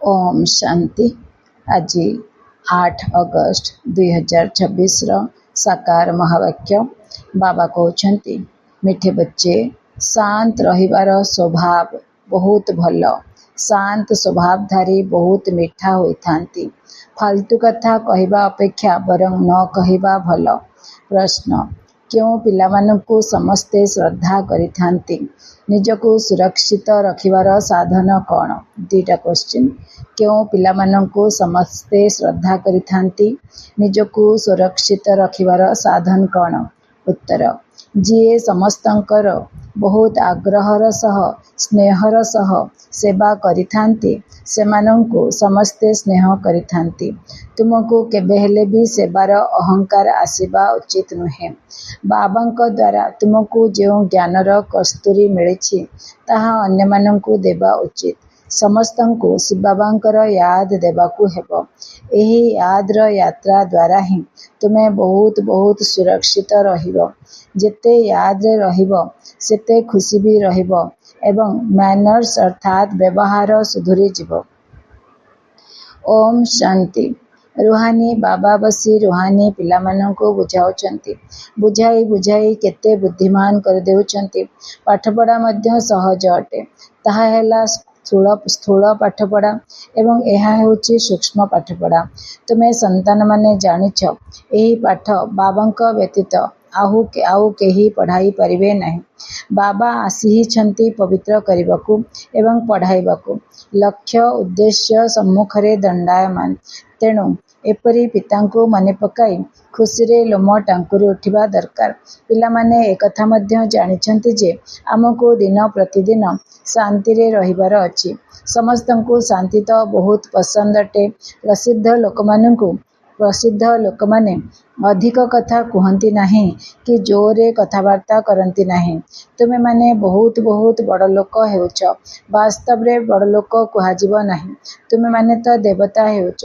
ओम शांति। आज 8 अगस्त 2026 साकार महावाक्य बाबा कहते मिठे बच्चे शांत रहिबार स्वभाव बहुत भल। शांत स्वभावधारी बहुत मिठा होइथांती। फालतू कथा कहवा अपेक्षा बरं न कहवा भल। प्रश्न क्यों पिलामानंकु समस्ते श्रद्धा करिथांती? निजको सुरक्षित रखिबार साधन कौन? दुईटा क्वेश्चन। क्यों पिलामानंकु समस्ते श्रद्धा करिथांती? निजको सुरक्षित रखिबार साधन कौन? उत्तर जीए समस्तंकर बहुत आग्रहर सह स्नेहर सह सेवा करिथांती सेमानंकु समस्ते स्नेह करिथांती। तुमको केबे हेले भी सेवार अहंकार आसिबा उचित नुहे। बाबांक द्वारा तुमको जो ज्ञानर कस्तूरी मिलिछि ताहा अन्यमानंकु देबा उचित। समस्तंकु शिवबाबांकर याद देबाकू हेबो। एही यादर यात्रा द्वारा ही तुमे बहुत सुरक्षित रहिबो। जेते याद रहिबो सेते खुशी भी रहिबो एवं मैनर्स अर्थात व्यवहार सुधुरी जिवो। ओम शांति। रुहानी बाबा बसी रुहानी पिलामानंकु बुझाउचंती। बुझाई केते बुद्धिमान कर देउचंती। पाठपढ़ा मध्य सहज अटे। ताहा हेला स्थूल पाठपढ़ा एवं एहा हेउची सूक्ष्म पाठपढ़ा। तुमे संतान माने जानिछ एही पाठ बाबांक व्यतीत आउ केही पढ़ाई परिबे नहीं। बाबा आसीहिछंती पवित्र करिबाकू एवं पढ़ाइबाकू। लक्ष्य उद्देश्य सम्मुखरे दंडायमान। तेणु एपरी पितांकु मने पकाई खुशीरे लोम टांकुरी उठिबा दरकार। पिलामाने एकथा मध्य जानिछंती जे आमको दिन प्रतिदिन शांतिरे रहिबार अछि। समस्तंकु शांति तो बहुत पसंद अटे। प्रसिद्ध लोकमाने अधिक कथा कहती नहीं कि जोरे कथबार्ता करती नहीं। तुमे माने बहुत बड़ लोक हेउछ। वास्तव रे बड़ लोक कुहाजिबो नहीं। तुमे माने तो देवता हेउछ।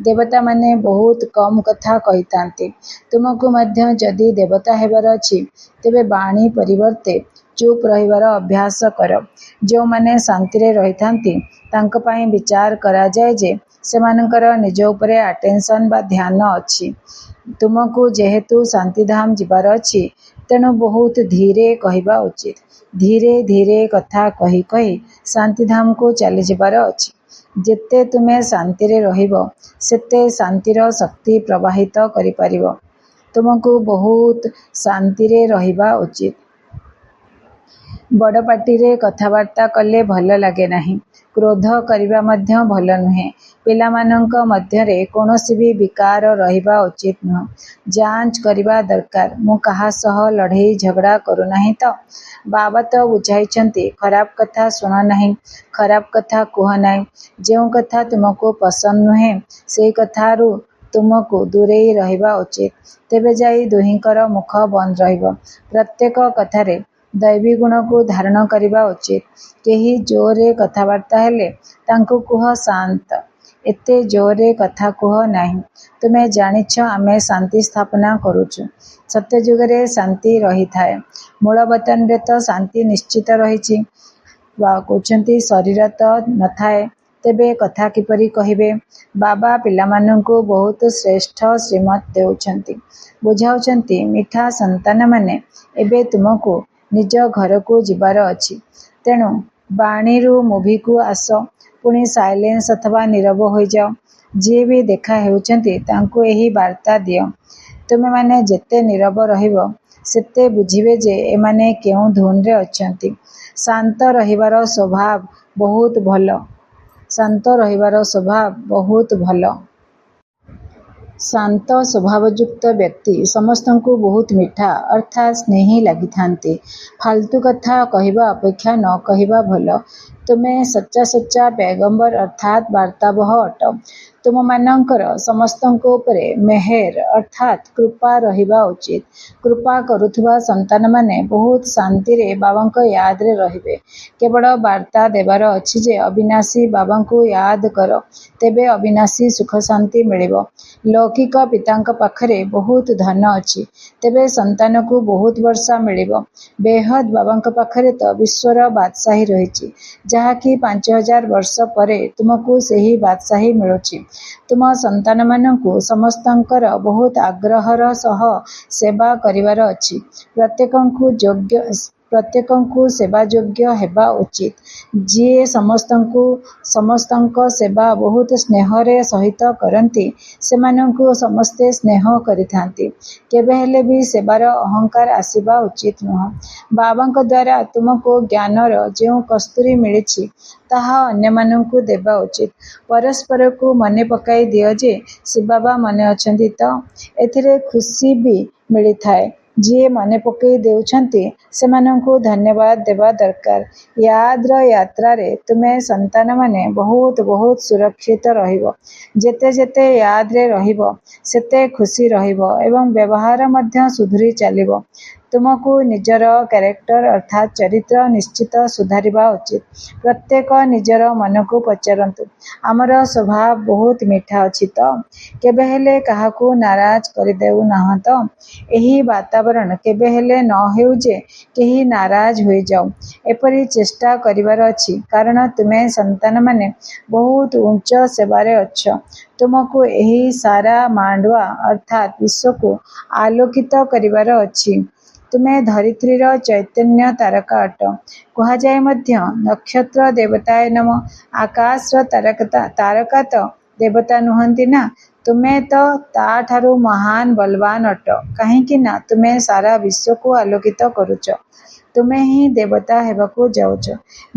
देवता माने बहुत कम कथा कहितांती। तुमको मध्य जदि देवता हेबार अछि तेबे बाणी परिवर्ते चुप रहिबार अभ्यास कर। जो माने शांतिरे रहिथांती तांक पई विचार करा जाय जे सेमानकर निज उपरे अटेंशन बा ध्यान अछि। तुमको जेहेतु शांतिधाम जिबार अछि तेणु बहुत धीरे कहवा उचित। धीरे कथा कही कही शांतिधाम को चली जिबार अछि। जेते तुमे शांतिरे रहिबो सेते शांतिर शक्ति प्रवाहित करि पारिबो। तुमको बहुत शांतिरे रहिबा उचित। बड़ पाटिरे कथबार्ता कले भल लागे नहीं। क्रोध करिबा मध्य भल नुहे। पिलामानंक मध्यरे कोनोसी भी विकार रहिबा उचित नुह। जांच करिबा दरकार मु काहा सह लड़ेई झगड़ा करू नहीं तो। बाबा तो बुझाइछंती खराब कथा सुन नहीं, खराब कथा कुह नहीं। जो कथा तुमको पसंद नुहे सेई कथारू तुमको दूरेई रहिबा उचित। तेबे जाई दुहिंकर मुख बंद रहिबो। प्रत्येक कथारे दैवी गुण को धारण करिबा उचित। केही जोरे कथबार्ता हेले तांको कुह शांत। एते जोरे कथा कुह नहीं। तुमे जानिछ आमे शांति स्थापना करूछु। सत्य जुगरे शांति रही थाए। मूल बतन रे तो शांति निश्चित रहिछि। कहउछंती शरीर तो न थाए तेबे कथा किपरि कहिबे। बाबा पिलामानंकु बहुत श्रेष्ठ श्रीमत देउछंती। बुझाउछंती मिठा संतान माने एबे तुमको निज घर को जिबार अछि। तेणु बाणीरू मूवी को आस पुणी साइलेंस अथवा नीरव हो जाओ। जे भी देखा हेउचंती तांको एही वार्ता दियो। तुमे माने जेते नीरव रहिबो सेते बुझिबे जे एमाने केउ धुन रे अछंती। शांत रहिबार स्वभाव बहुत भल। शांत स्वभावयुक्त व्यक्ति समस्तंकु बहुत मिठा अर्थात स्नेही लागिथांती। फालतू कथा कहवा अपेक्षा न कहवा भल। तुमे सच्चा पैगंबर अर्थात वार्तावह अट। ତୁମମାନଙ୍କର ସମସ୍ତଙ୍କ ଉପରେ ମେହେର ଅର୍ଥାତ୍ କୃପା ରହିବା ଉଚିତ। କୃପା କରୁଥିବା ସନ୍ତାନମାନେ ବହୁତ ଶାନ୍ତିରେ ବାବାଙ୍କ ୟାଦରେ ରହିବେ। କେବଳ ବାର୍ତ୍ତା ଦେବାର ଅଛି ଯେ ଅବିନାଶୀ ବାବାଙ୍କୁ ୟାଦ କର, ତେବେ ଅବିନାଶୀ ସୁଖ ଶାନ୍ତି ମିଳିବ। ଲୌକିକ ପିତାଙ୍କ ପାଖରେ ବହୁତ ଧନ ଅଛି, ତେବେ ସନ୍ତାନକୁ ବହୁତ ବର୍ଷା ମିଳିବ। ବେହଦ ବାବାଙ୍କ ପାଖରେ ତ ବିଶ୍ୱର ବାଦଶାହୀ ରହିଛି, ଯାହାକି 5000 ବର୍ଷ ପରେ ତୁମକୁ ସେହି ବାଦଶାହୀ ମିଳୁଛି। ତୁମ ସନ୍ତାନମାନଙ୍କୁ ସମସ୍ତଙ୍କର ବହୁତ ଆଗ୍ରହର ସହ ସେବା କରିବାର ଅଛି। ପ୍ରତ୍ୟେକଙ୍କୁ ସେବା ଯୋଗ୍ୟ ହେବା ଉଚିତ। ଯିଏ ସମସ୍ତଙ୍କ ସେବା ବହୁତ ସ୍ନେହରେ ସହିତ କରନ୍ତି, ସେମାନଙ୍କୁ ସମସ୍ତେ ସ୍ନେହ କରିଥାନ୍ତି। କେବେ ହେଲେ ବି ସେବାର ଅହଙ୍କାର ଆସିବା ଉଚିତ ନୁହେଁ। ବାବାଙ୍କ ଦ୍ୱାରା ତୁମକୁ ଜ୍ଞାନର ଯେଉଁ କସ୍ତୁରୀ ମିଳିଛି, ତାହା ଅନ୍ୟମାନଙ୍କୁ ଦେବା ଉଚିତ। ପରସ୍ପରକୁ ମନେ ପକାଇ ଦିଅ ଯେ ଶିବବାବା ମନେ ଅଛନ୍ତି ତ? ଏଥିରେ ଖୁସି ବି ମିଳିଥାଏ। ଯିଏ ମନେ ପକାଇ ଦେଉଛନ୍ତି, ସେମାନଙ୍କୁ ଧନ୍ୟବାଦ ଦେବା ଦରକାର। ୟାଦର ଯାତ୍ରାରେ ତୁମେ ସନ୍ତାନମାନେ ବହୁତ ବହୁତ ସୁରକ୍ଷିତ ରହିବ। ଯେତେ ଯେତେ ୟାଦରେ ରହିବ, ସେତେ ଖୁସି ରହିବ ଏବଂ ବ୍ୟବହାର ମଧ୍ୟ ସୁଧୁରି ଚାଲିବ। ତୁମକୁ ନିଜର କ୍ୟାରେକ୍ଟର ଅର୍ଥାତ୍ ଚରିତ୍ର ନିଶ୍ଚିତ ସୁଧାରିବା ଉଚିତ। ପ୍ରତ୍ୟେକ ନିଜର ମନକୁ ପଚାରନ୍ତୁ, ଆମର ସ୍ୱଭାବ ବହୁତ ମିଠା ଅଛି ତ? କେବେ ହେଲେ କାହାକୁ ନାରାଜ କରିଦେଉ ନାହଁ ତ? ଏହି ବାତାବରଣ କେବେ ହେଲେ ନ ହେଉ ଯେ କେହି ନାରାଜ ହୋଇଯାଉ, ଏପରି ଚେଷ୍ଟା କରିବାର ଅଛି। କାରଣ ତୁମେ ସନ୍ତାନମାନେ ବହୁତ ଉଚ୍ଚ ସେବାରେ ଅଛ। ତୁମକୁ ଏହି ସାରା ମାଣ୍ଡୱା ଅର୍ଥାତ୍ ବିଶ୍ୱକୁ ଆଲୋକିତ କରିବାର ଅଛି। ତୁମେ ଧରିତ୍ରୀର ଚୈତନ୍ୟ ତାରକା ଅଟ। କୁହାଯାଏ ମଧ୍ୟ, ନକ୍ଷତ୍ର ଦେବତାୟ ନମଃ। ଆକାଶର ତାରକା ତ ଦେବତା ନୁହନ୍ତି ନା? ତୁମେ ତ ତା'ଠାରୁ ମହାନ ବଳବାନ ଅଟ, କାହିଁକି ନା ତୁମେ ସାରା ବିଶ୍ୱକୁ ଆଲୋକିତ କରୁଛ। ତୁମେ ହିଁ ଦେବତା ହେବାକୁ ଯାଉଛ।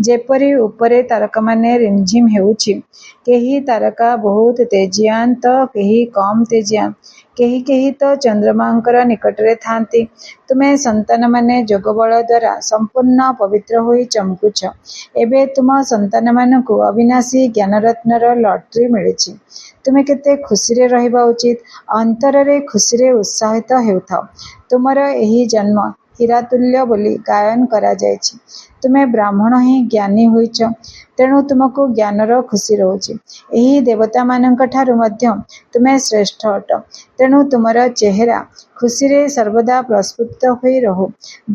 ଯେପରି ଉପରେ ତାରକାମାନେ ରିମଝିମ୍ ହେଉଛି। କେହି ତାରକା ବହୁତ ତେଜିୟାନ ତ କେହି କମ୍ ତେଜିୟାନ। କେହି ତ ଚନ୍ଦ୍ରମାଙ୍କର ନିକଟରେ ଥାନ୍ତି। ତୁମେ ସନ୍ତାନମାନେ ଯୋଗବଳ ଦ୍ୱାରା ସମ୍ପୂର୍ଣ୍ଣ ପବିତ୍ର ହୋଇ ଚମକୁଛ। ଏବେ ତୁମ ସନ୍ତାନମାନଙ୍କୁ ଅବିନାଶୀ ଜ୍ଞାନରତ୍ନର ଲଟେରୀ ମିଳିଛି। ତୁମେ କେତେ ଖୁସିରେ ରହିବା ଉଚିତ। ଅନ୍ତରରେ ଖୁସିରେ ଉତ୍ସାହିତ ହେଉଥାଅ। ତୁମର ଏହି ଜନ୍ମ ହୀରାତୁଲ୍ୟ ବୋଲି ଗାୟନ କରାଯାଇଛି। ତୁମେ ବ୍ରାହ୍ମଣ ହିଁ ଜ୍ଞାନୀ ହୋଇଛ, ତେଣୁ ତୁମକୁ ଜ୍ଞାନର ଖୁସି ରହୁଛି। ଏହି ଦେବତାମାନଙ୍କଠାରୁ ମଧ୍ୟ ତୁମେ ଶ୍ରେଷ୍ଠ ଅଟ, ତେଣୁ ତୁମର ଚେହେରା ଖୁସିରେ ସର୍ବଦା ପ୍ରସ୍ଫୁଟିତ ହୋଇ ରହୁ।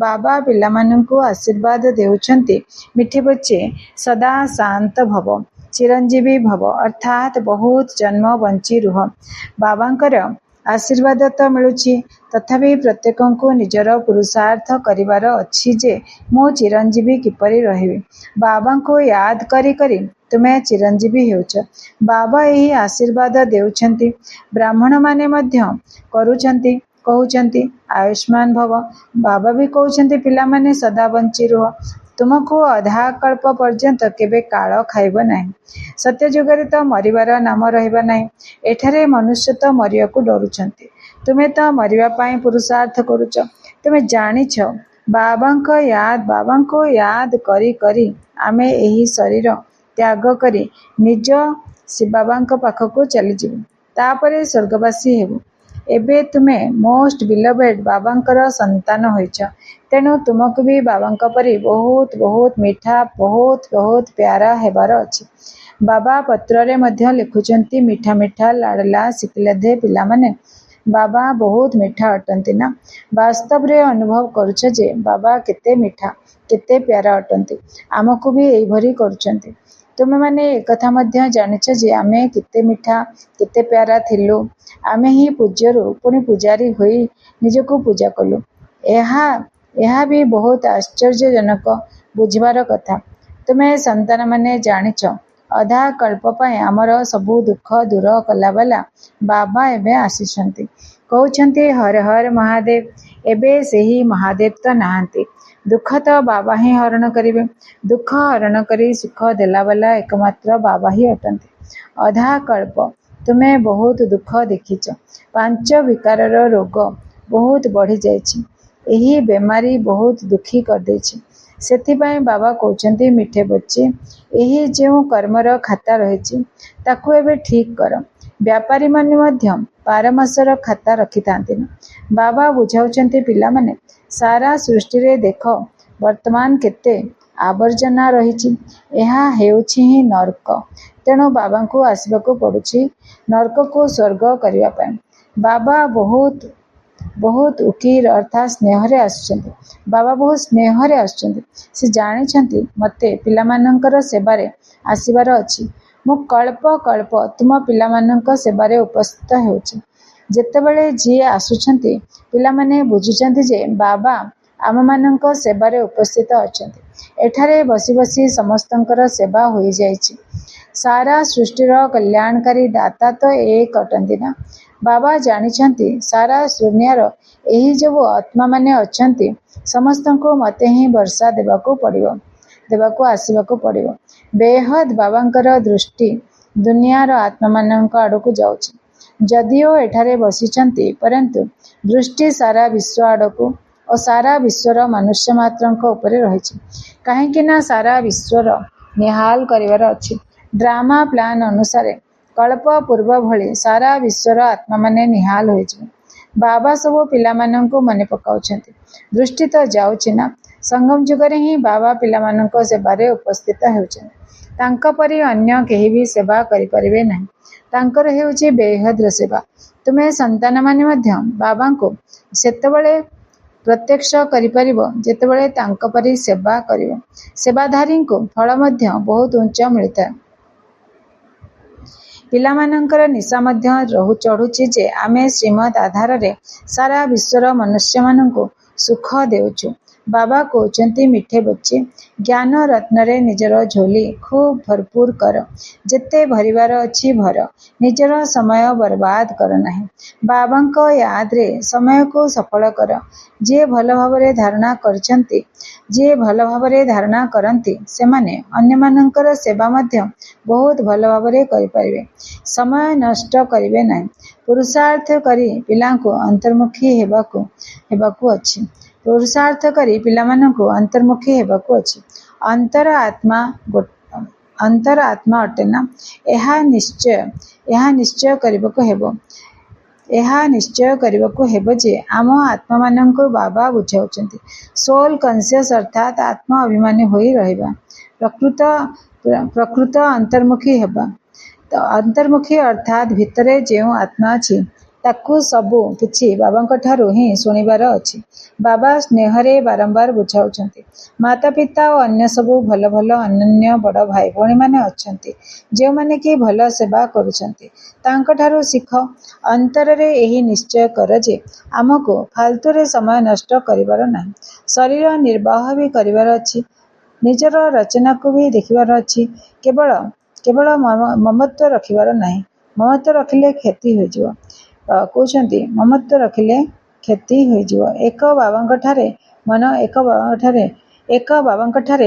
ବାବା ପିଲାମାନଙ୍କୁ ଆଶୀର୍ବାଦ ଦେଉଛନ୍ତି, ମିଠି ବଚ୍ଚେ ସଦା ଶାନ୍ତ ଭବ, ଚିରଞ୍ଜୀବୀ ଭବ ଅର୍ଥାତ୍ ବହୁତ ଜନ୍ମ ବଞ୍ଚି ରୁହ। ବାବାଙ୍କର ଆଶୀର୍ବାଦ ତ ମିଳୁଛି, ତଥାପି ପ୍ରତ୍ୟେକଙ୍କୁ ନିଜର ପୁରୁଷାର୍ଥ କରିବାର ଅଛି ଯେ ମୁଁ ଚିରଞ୍ଜୀବୀ କିପରି ରହିବି। ବାବାଙ୍କୁ ୟାଦ କରି କରି ତୁମେ ଚିରଞ୍ଜୀବୀ ହେଉଛ। ବାବା ଏହି ଆଶୀର୍ବାଦ ଦେଉଛନ୍ତି। ବ୍ରାହ୍ମଣମାନେ ମଧ୍ୟ କହୁଛନ୍ତି ଆୟୁଷ୍ମାନ ଭବ। ବାବା ବି କହୁଛନ୍ତି ପିଲାମାନେ ସଦା ବଞ୍ଚି ରୁହ। ତୁମକୁ ଅଧାକଳ୍ପ ପର୍ଯ୍ୟନ୍ତ କେବେ କାଳ ଖାଇବ ନାହିଁ। ସତ୍ୟଯୁଗରେ ତ ମରିବାର ନାମ ରହିବା ନାହିଁ। ଏଠାରେ ମନୁଷ୍ୟ ତ ମରିବାକୁ ଡରୁଛନ୍ତି। ତୁମେ ତ ମରିବା ପାଇଁ ପୁରୁଷାର୍ଥ କରୁଛ। ତୁମେ ଜାଣିଛ, ବାବାଙ୍କୁ ୟାଦ କରି କରି ଆମେ ଏହି ଶରୀର ତ୍ୟାଗ କରି ନିଜ ଶିବବାବାଙ୍କ ପାଖକୁ ଚାଲିଯିବୁ। ତାପରେ ସ୍ୱର୍ଗବାସୀ ହେବୁ। ଏବେ ତୁମେ ମୋଷ୍ଟ ବିଲଭେଡ୍ ବାବାଙ୍କର ସନ୍ତାନ ହୋଇଛ। ତେଣୁ ତୁମକୁ ବି ବାବାଙ୍କ ପରି ବହୁତ ବହୁତ ମିଠା, ବହୁତ ବହୁତ ପ୍ୟାରା ହେବାର ଅଛି। ବାବା ପତ୍ରରେ ମଧ୍ୟ ଲେଖୁଛନ୍ତି, ମିଠା ମିଠା ଲାଡଲା ଶିଖିଲେ ପିଲାମାନେ। ବାବା ବହୁତ ମିଠା ଅଟନ୍ତି ନା? ବାସ୍ତବରେ ଅନୁଭବ କରୁଛ ଯେ ବାବା କେତେ ମିଠା, କେତେ ପ୍ୟାରା ଅଟନ୍ତି। ଆମକୁ ବି ଏଇଭଳି କରୁଛନ୍ତି। ତୁମେମାନେ ଏକଥା ମଧ୍ୟ ଜାଣିଛ ଯେ ଆମେ କେତେ ମିଠା, କେତେ ପ୍ୟାରା ଥିଲୁ। ଆମେ ହିଁ ପୂଜ୍ୟରୁ ପୁଣି ପୂଜାରୀ ହୋଇ ନିଜକୁ ପୂଜା କଲୁ। ଏହା ବି ବହୁତ ଆଶ୍ଚର୍ଯ୍ୟଜନକ ବୁଝିବାର କଥା। ତୁମେ ସନ୍ତାନମାନେ ଜାଣିଛ, ଅଧା କଳ୍ପ ପାଇଁ ଆମର ସବୁ ଦୁଃଖ ଦୂର କଲାବାଲା ବାବା ଏବେ ଆସିଛନ୍ତି। କହୁଛନ୍ତି ହର ହର ମହାଦେବ। ଏବେ ସେହି ମହାଦେବ ତ ନାହାନ୍ତି। ଦୁଃଖ ତ ବାବା ହିଁ ହରଣ କରିବେ। ଦୁଃଖ ହରଣ କରି ସୁଖ ଦେଲାବାଲା ଏକମାତ୍ର ବାବା ହିଁ ଅଟନ୍ତି। ଅଧା କଳ୍ପ ତୁମେ ବହୁତ ଦୁଃଖ ଦେଖିଛ। 5 ବିକାରର ରୋଗ ବହୁତ ବଢ଼ିଯାଇଛି। ଏହି ବେମାରୀ ବହୁତ ଦୁଃଖୀ କରିଦେଇଛି। ସେଥିପାଇଁ ବାବା କହୁଛନ୍ତି, ମିଠେ ବଚ୍ଚେ, ଏହି ଯେଉଁ କର୍ମର ଖାତା ରହିଛି, ତାକୁ ଏବେ ଠିକ୍ କର। व्यापारी माने पारमासर खाता रखि थांती ना। बाबा बुझाउछन्ति पिलामाने सारा सृष्टि रे देख वर्तमान केते आवर्जना रही। यह हेउछि ही नरक। तेणु बाबा को आसबाकू पड़ुछि नरक को स्वर्ग करिवा ପାଇଁ। बाबा बहुत बहुत उकीर अर्थात स्नेह आसुचंती। बाबा बहुत स्नेह आसुचंती। से जानिछंती मते पिलामानंकर सेबारे आसीबार अछि। मु कल्प कल्प तुम पिलामानंक सेबारे उपस्थित हेउछि। जेतेबेले जी आसुचंती पिलामाने बुझुचंती जे बाबा आममानंक सेबारे उपस्थित अछंती। एठारे बसी बसी समस्तंकर सेवा होई जाइछि। सारा सृष्टिर कल्याणकारी दाता तो एक अटंती ना। बाबा जानिछंती सारा दुनियार एही जो आत्मा माने अछंती समस्तंको मते ही वर्षा देवाको आसीबाको पड़िबो। बेहद बाबांकर दृष्टि दुनियार आत्मा मानंक आड़कू जाउछि। जदिओ एठारे बसिचंती परंतु दृष्टि सारा विश्व आड़कू और सारा विश्वर मनुष्य मात्रंक उपरे रहिछि। काहेकि ना सारा विश्वर निहाल करिवार अछि। ड्रामा प्लान अनुसार कल्प पूर्व भली सारा विश्वर आत्मा माने निहाल होइछि। बाबा सबो पिलामानंको मने पकाउछंती। दृष्टि तो जाउछि ना। संगम जुगरे ही बाबा पिलामानंको सेबारे उपस्थित हेउछंती। तांका परि अन्य केही भी सेवा करि परिबे नाही। तांकर हेउछि बेहद्र सेवा। तुमे संतान माने मध्य बाबांको सेतेबेले प्रत्यक्ष करिपारिबो जेतेबेले तांका परि सेवा करिबो। सेवाधारी को फल मध्य बहुत उच्च मिलिଥାଏ। पिलामानंकर निशा मध्य चढ़ुछि जे आमे श्रीमद आधार रे सारा विश्वर मनुष्य मानंको सुख देउछु। बाबा कहउछंती मिठे बच्चे ज्ञान रत्न रे निजर झोली खूब भरपूर कर। जेते भरिवार अछि भर। निजर समय बर्बाद कर नाही। बाबांको याद रे समय को सफल कर। जे भल भावरे धारणा करछंती जे भल भावरे धारणा करंती सेमाने अन्य मानंकर सेवा मध्य बहुत भल भावरे करि परिबे। समय नष्ट करिवे नाही। पुरुषार्थ करी पिलांको अंतर्मुखी हेबाकू अछि। पुरुषार्थ करी पिलामानंको अंतर्मुखी हेबाकू अछि। अंतर आत्मा अटे ना। एहा निश्चय करिबाकू हेबो। एहा निश्चय करिबाकू हेबो जे आम आत्मा मानंको बाबा बुझाउछंती। सोल कॉन्शियस अर्थात आत्मा अभिमानी होई रहिबा। प्रकृत अंतर्मुखी हेबा। तो अंतर्मुखी अर्थात भितरे जेउ आत्मा अछि ताकू सबु किछि बाबांक ठारू ही सुनिबार अछि। बाबा स्नेहरे बारंबार बुझाउछंती। माता पिता और अन्य सबु भल भल अनन्य बड़ भाई भौणी माने अछंती जे माने कि भल सेवा करूछंती। तांक ठारू सिख। अंतर रे एही निश्चय कर जे आमको फालतू रे समय नष्ट करिबार नाही। शरीर निर्वाह भी करिबार अछि। निजर रचना को भी देखिबार अछि। केवल ममत्व रखिबार नाही। ममत्व रखिले क्षति होइजिवो। कहउछंती ममत्व रखिले क्षति होइजिवो। एक बाबांक ठारे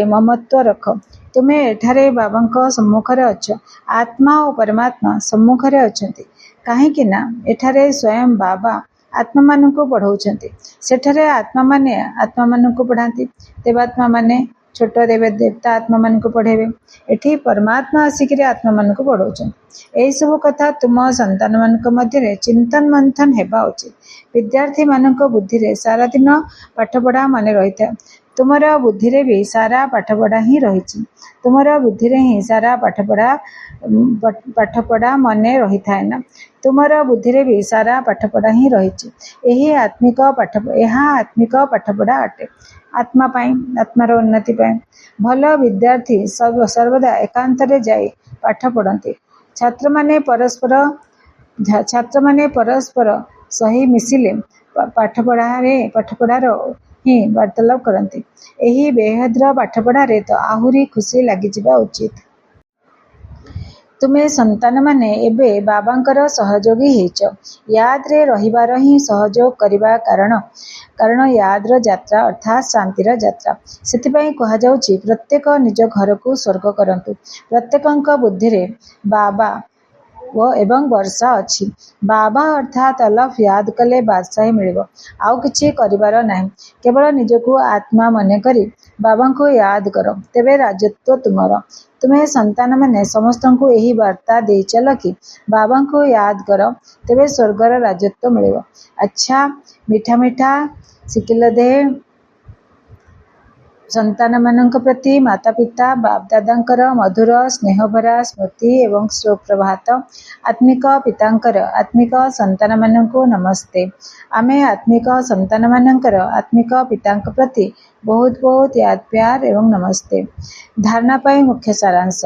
ममत्व रख। तुमे एठारे बाबांक सम्मुखरे अछ। आत्मा और परमात्मा सम्मुखरे अछंती। काहेकि ना एठारे स्वयं बाबा आत्मा मानंको पढ़ाउछंती। सेठारे आत्मा माने आत्मा मानंको पढ़ांती। देवात्मा माने छोट देवता आत्मा मानंको पढ़ेबे। एठी परमात्मा आसिकरे आत्मा मानंको पढ़ाउछंती। एई सब कथा तुम संतान मानक मध्यरे चिंतन मंथन हेबा उचित। विद्यार्थी मानक बुद्धि रे सारा दिन पाठपढ़ा माने रहिଥାଏ। तुमर बुद्धि रे भी सारा पाठपढ़ा ही रहिछि। तुमर बुद्धि रे ही सारा पाठपढ़ा मने रहिଥାଏ ना। तुमर बुद्धि रे भी सारा पाठपढ़ा ही रहिछि। एहा आत्मिक पाठपढ़ा अटे। आत्मा पाई आत्मार उन्नति पाई भल विद्यार्थी सर्वदा एकांत रे जाई पाठ पढ़ंती। छात्र माने परस्पर सही मिसिले पाठपढ़ार ही वार्तालाप करंती। एही बेहद्र पाठपढ़ारे तो आहुरी खुशी लागिजिबा उचित। तुमे संतान माने एबे बाबांकर सहयोगी हेइच। याद रे रहिबार ही सहयोग करिबा कारण यादर यात्रा अर्थात शांतिर यात्रा। सेथिपाई कहा जाउछि प्रत्येक निज घर को स्वर्ग करंतु। प्रत्येकंक बुद्धि रे बाबा एवं वर्षा अच्छी। बाबा अर्थात अलफ याद कले बादशाही मिलिब। आउ किछि करिबार नाही, केवल निजकु आत्मा मने करी बाबा को याद कर, तेबे राजत्व तुमर। तुम्हें संतान मैंने समस्त को यही वार्ता दे चल कि बाबा को याद कर, तेबे स्वर्गर राजत्व मिलिब। अच्छा, मीठा मीठा शिकिल दे संतान मानक प्रति माता पिता बाप दादांकर मधुर स्नेहभरा स्मृति एवं सुप्रभात। आत्मिक पितांकर आत्मिक संतान मानक नमस्ते। आमे आत्मिक संतान मानकर आत्मिक पितांक प्रति बहुत बहुत याद प्यार एवं नमस्ते। धारणा पाई मुख्य सारांश।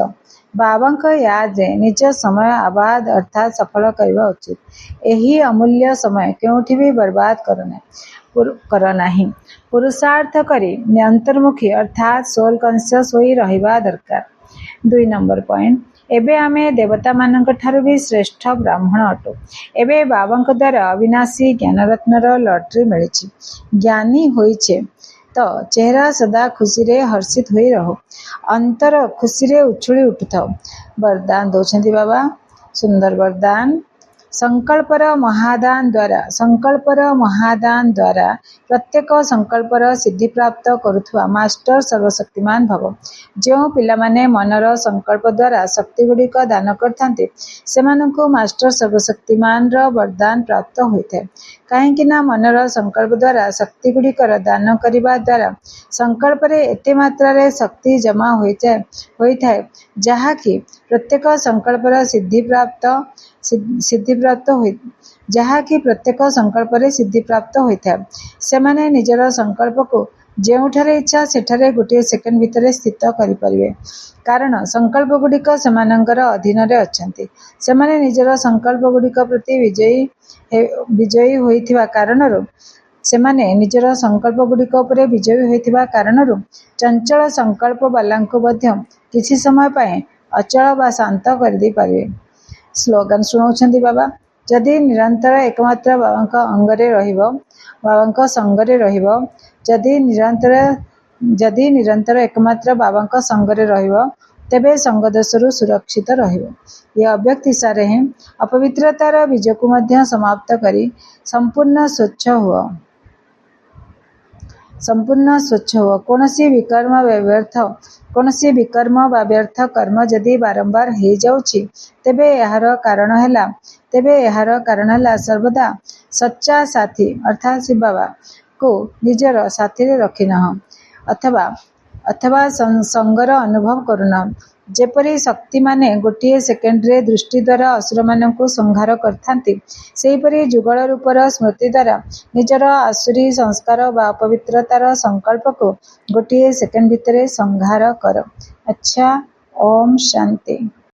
बाबा याद निज समय आबाद अर्थात सफल करने उचित। यही अमूल्य समय क्योंठी भी बर्बाद कर नाही। पुरुषार्थ करी अंतर्मुखी अर्थात सोल कॉन्शियस होई रहिबा दरकार। 2 नंबर पॉइंट। एबे आमे देवता मानक ठारू भी श्रेष्ठ ब्राह्मण अटो। एबे बाबा द्वारा अविनाशी ज्ञानरत्नर लॉटरी मिली। ज्ञानी होइछे तो चेहरा सदा खुशी रे हर्षित होई रहो, अंतर खुशी रे उछुली उठुथाओ। वरदान दौछंती बाबा, सुंदर वरदान। संकल्पर महादान द्वारा प्रत्येक संकल्पर सिद्धि प्राप्त करुथुआ मास्टर सर्वशक्तिमान भव। जो पिला माने मनर संकल्प द्वारा शक्ति गुड़िक दान करथांते सेमानंकु मास्टर सर्वशक्तिमान र वरदान प्राप्त होइଥାଏ। काहेकि ना मनर संकल्प द्वारा शक्ति गुड़िकर दान करिबा द्वारा संकल्प रे एते मात्रा रे शक्ति जमा होइଥାଏ जहा कि प्रत्येक संकल्पर सिद्धि प्राप्त होइଥାଏ। सेमाने निजर संकल्प को जेउठारे इच्छा सेठारे गोटे सेकेंड भितरे स्थित करिपारिबे, कारण संकल्प गुड़िक सेमानंकर अधीन रे अछंती। सेमाने निजर संकल्प गुड़िक प्रति विजयी होइथिबा कारणरो चंचल संकल्प वालांको मध्य किछि समय पाए अचल बा शांत कर दे पारिबे। स्लोगन सुनाउछंती बाबा। जदि निरंतर एकमात्र बाबा अंगरे रहिबो, बाबा संगरे रहिबो, जदि निरंतर एकमात्र बाबा संगरे रहिबो, तेबे संग दोषरु सुरक्षित रहिबो। यह अव्यक्त सारे हैं अपवित्रतार बीजकु मध्य समाप्त करी संपूर्ण स्वच्छ हुआ। कौनसी विकर्म वा व्यर्थ कर्म जदि बारंबार हो जाउछि, तेबे एहार कारण हला सर्वदा सच्चा साथी अर्थात शिव बाबा को निजर साथी रे रखिनह अथवा संगर अनुभव करुना। जेपरी शक्ति माने गोटे सेकेंड रे दृष्टि द्वारा असुर मानकु संहार करथांती, सेहीपरि जुगल रूपर स्मृति द्वारा निजर आसुरी संस्कार वा अपवित्रतार संकल्प को गोटे सेकेंड भितरे संहार कर। अच्छा, ओम शांति।